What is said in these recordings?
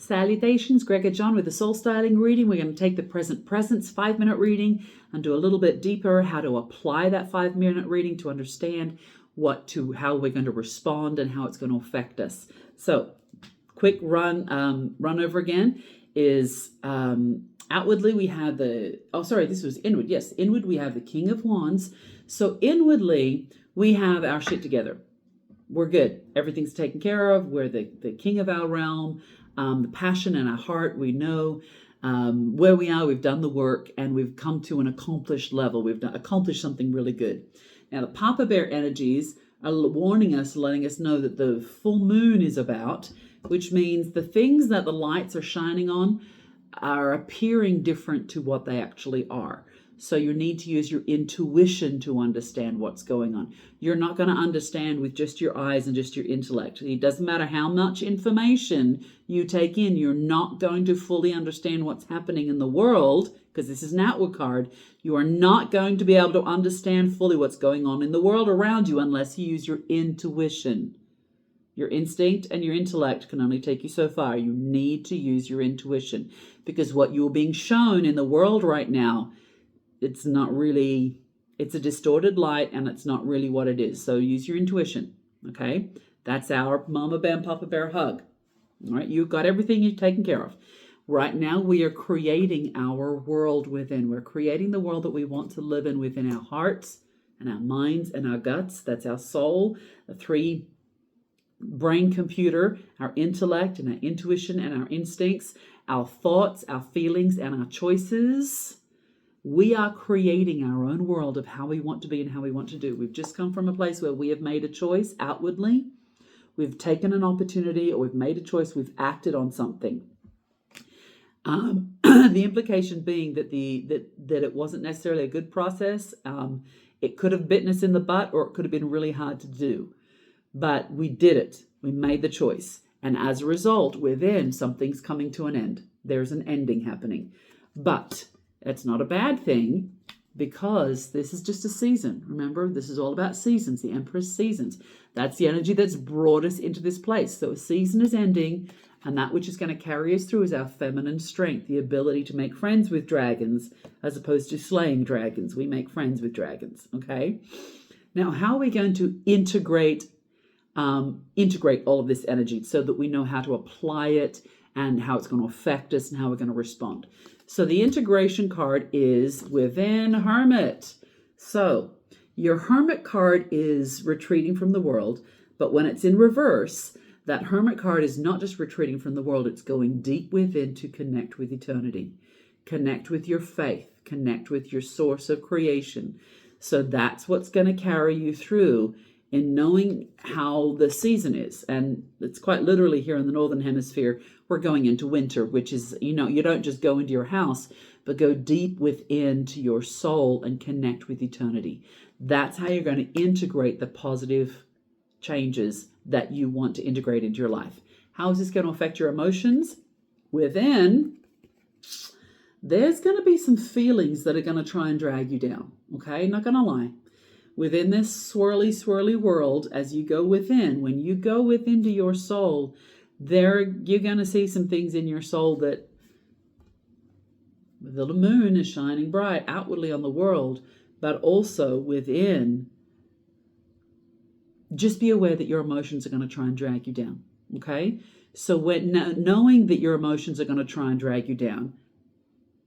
Salutations, Gregor John with the Soul Styling reading. We're going to take the present presence 5-minute reading and do a little bit deeper how to apply that 5-minute reading to understand how we're going to respond and how it's going to affect us. So, quick run over again is outwardly we have this was inward. Yes, inward we have the King of Wands. So inwardly we have our shit together. We're good. Everything's taken care of. We're the king of our realm. The passion in our heart, we know where we are, we've done the work, and we've come to an accomplished level. We've accomplished something really good. Now, the Papa Bear energies are warning us, letting us know that the full moon is about, which means the things that the lights are shining on are appearing different to what they actually are. So you need to use your intuition to understand what's going on. You're not going to understand with just your eyes and just your intellect. It doesn't matter how much information you take in. You're not going to fully understand what's happening in the world, because this is an outward card. You are not going to be able to understand fully what's going on in the world around you unless you use your intuition. Your instinct and your intellect can only take you so far. You need to use your intuition, because what you're being shown in the world right now, it's a distorted light, and it's not really what it is. So use your intuition, okay? That's our Mama Bear and Papa Bear hug. All right, you've got everything you've taken care of. Right now, we are creating our world within. We're creating the world that we want to live in within our hearts and our minds and our guts. That's our soul, the 3 brain computer, our intellect and our intuition and our instincts, our thoughts, our feelings, and our choices. We are creating our own world of how we want to be and how we want to do. We've just come from a place where we have made a choice outwardly. We've taken an opportunity, or we've made a choice. We've acted on something. The implication being that that it wasn't necessarily a good process. It could have bitten us in the butt, or it could have been really hard to do. But we did it. We made the choice. And as a result, within, something's coming to an end. There's an ending happening. But it's not a bad thing, because this is just a season. Remember, this is all about seasons, the Empress seasons. That's the energy that's brought us into this place. So a season is ending, and that which is going to carry us through is our feminine strength, the ability to make friends with dragons as opposed to slaying dragons. We make friends with dragons, okay? Now, how are we going to integrate all of this energy so that we know how to apply it and how it's going to affect us and how we're going to respond? So the integration card is within Hermit. So your Hermit card is retreating from the world, but when it's in reverse, that Hermit card is not just retreating from the world, it's going deep within to connect with eternity, connect with your faith, connect with your source of creation. So that's what's going to carry you through in knowing how the season is. And it's quite literally here in the Northern Hemisphere, we're going into winter, which is, you don't just go into your house, but go deep within to your soul and connect with eternity. That's how you're going to integrate the positive changes that you want to integrate into your life. How is this going to affect your emotions? Within, there's going to be some feelings that are going to try and drag you down, okay? Not going to lie. Within this swirly world, as you go within, when you go within to your soul, you're going to see some things in your soul that the moon is shining bright outwardly on the world, but also within. Just be aware that your emotions are going to try and drag you down, okay? So knowing that your emotions are going to try and drag you down,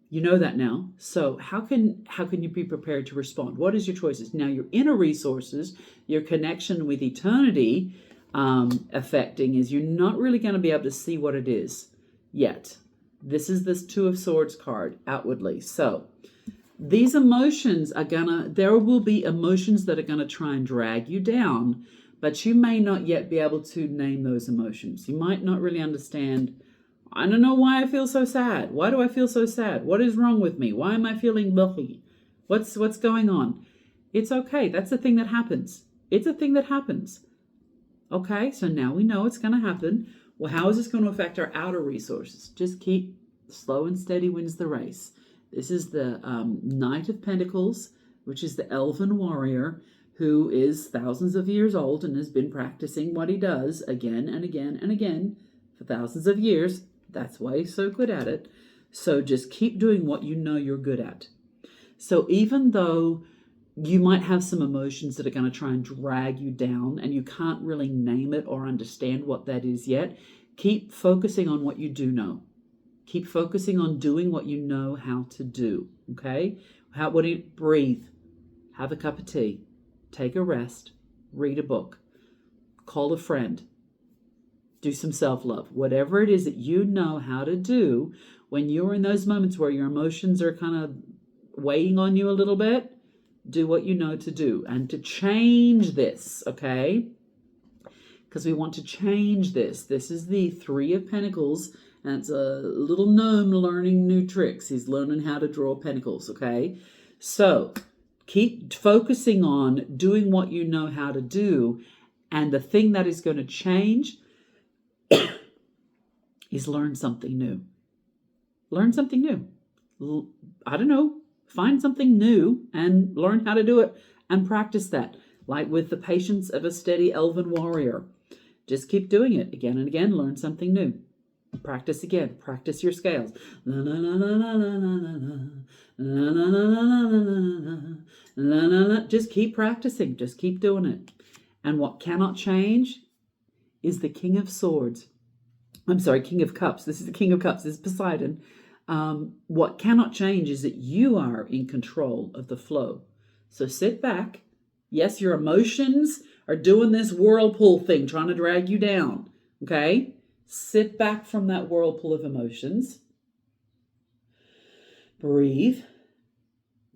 you know that now. So how can you be prepared to respond? What is your choices? Now, your inner resources, your connection with eternity affecting is you're not really going to be able to see what it is yet. This is this 2 of Swords card outwardly. So these emotions there will be emotions that are going to try and drag you down, but you may not yet be able to name those emotions. You might not really understand, I don't know why I feel so sad. Why do I feel so sad? What is wrong with me? Why am I feeling lucky? What's going on? It's okay. That's a thing that happens. It's a thing that happens. Okay, so now we know it's going to happen. Well, how is this going to affect our outer resources? Just keep slow and steady wins the race. This is the Knight of Pentacles, which is the elven warrior who is thousands of years old and has been practicing what he does again and again and again for thousands of years. That's why you're so good at it. So just keep doing what you know you're good at. So even though you might have some emotions that are going to try and drag you down and you can't really name it or understand what that is yet, keep focusing on what you do know. Keep focusing on doing what you know how to do, okay? What do you breathe? Have a cup of tea. Take a rest. Read a book. Call a friend. Do some self-love. Whatever it is that you know how to do when you're in those moments where your emotions are kind of weighing on you a little bit, do what you know to do. And to change this, okay? Because we want to change this. This is the Three of Pentacles, and it's a little gnome learning new tricks. He's learning how to draw pentacles, okay? So keep focusing on doing what you know how to do, and the thing that is going to change is learn something new. Learn something new. I don't know. Find something new and learn how to do it and practice that. Like with the patience of a steady elven warrior. Just keep doing it again and again. Learn something new. Practice again. Practice your scales. Just keep practicing. Just keep doing it. And what cannot change is the King of Swords. I'm sorry, King of Cups. This is the King of Cups. This is Poseidon. What cannot change is that you are in control of the flow. So sit back. Yes, your emotions are doing this whirlpool thing, trying to drag you down. Okay? Sit back from that whirlpool of emotions. Breathe.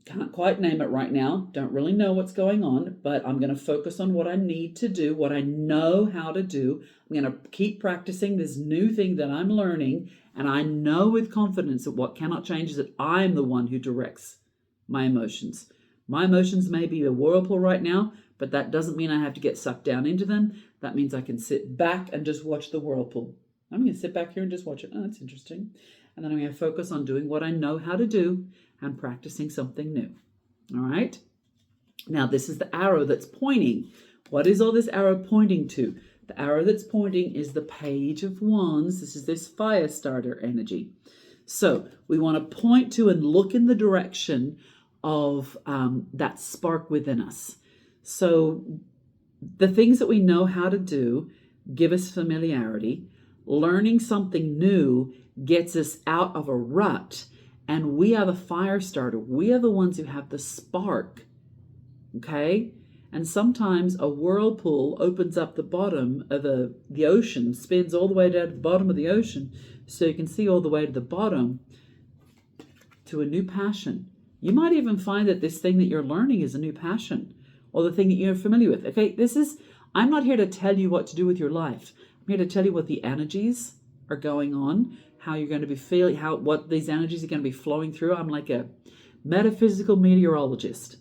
Can't quite name it right now. Don't really know what's going on, but I'm going to focus on what I need to do, what I know how to do. I'm going to keep practicing this new thing that I'm learning, and I know with confidence that what cannot change is that I'm the one who directs my emotions. My emotions may be a whirlpool right now, but that doesn't mean I have to get sucked down into them. That means I can sit back and just watch the whirlpool. I'm going to sit back here and just watch it. Oh, that's interesting. And then I'm going to focus on doing what I know how to do and practicing something new. All right? Now, this is the arrow that's pointing. What is all this arrow pointing to? The arrow that's pointing is the Page of Wands. This is this fire starter energy. So we want to point to and look in the direction of that spark within us. So the things that we know how to do give us familiarity. Learning something new gets us out of a rut. And we are the fire starter. We are the ones who have the spark. Okay? And sometimes a whirlpool opens up the bottom of the ocean, spins all the way down to the bottom of the ocean, so you can see all the way to the bottom to a new passion. You might even find that this thing that you're learning is a new passion, or the thing that you're familiar with. Okay, I'm not here to tell you what to do with your life. I'm here to tell you what the energies are going on, how you're going to be feeling, what these energies are going to be flowing through. I'm like a metaphysical meteorologist.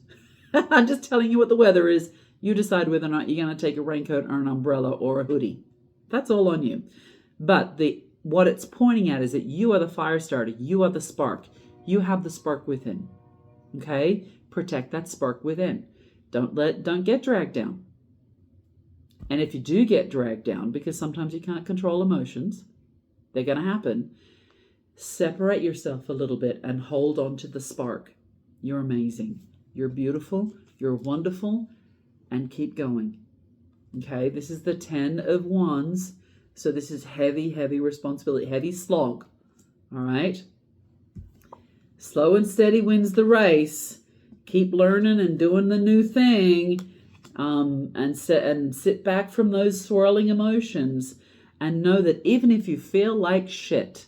I'm just telling you what the weather is. You decide whether or not you're going to take a raincoat or an umbrella or a hoodie. That's all on you. But what it's pointing at is that you are the fire starter. You are the spark. You have the spark within. Okay? Protect that spark within. Don't get dragged down. And if you do get dragged down, because sometimes you can't control emotions, they're going to happen, separate yourself a little bit and hold on to the spark. You're amazing. You're beautiful. You're wonderful. And keep going. Okay? This is the 10 of Wands. So this is heavy, heavy responsibility. Heavy slog. All right? Slow and steady wins the race. Keep learning and doing the new thing. And sit back from those swirling emotions. And know that even if you feel like shit,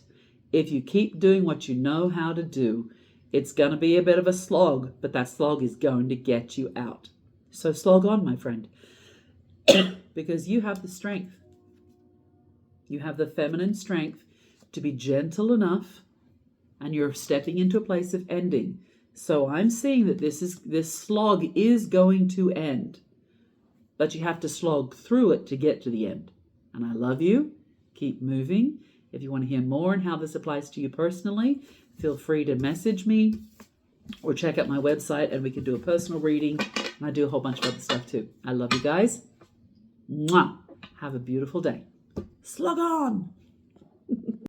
if you keep doing what you know how to do, it's going to be a bit of a slog, but that slog is going to get you out. So slog on, my friend, because you have the strength. You have the feminine strength to be gentle enough, and you're stepping into a place of ending. So I'm seeing that this slog is going to end, but you have to slog through it to get to the end. And I love you. Keep moving. If you want to hear more on how this applies to you personally, feel free to message me or check out my website and we can do a personal reading. And I do a whole bunch of other stuff too. I love you guys. Mwah. Have a beautiful day. Slog on.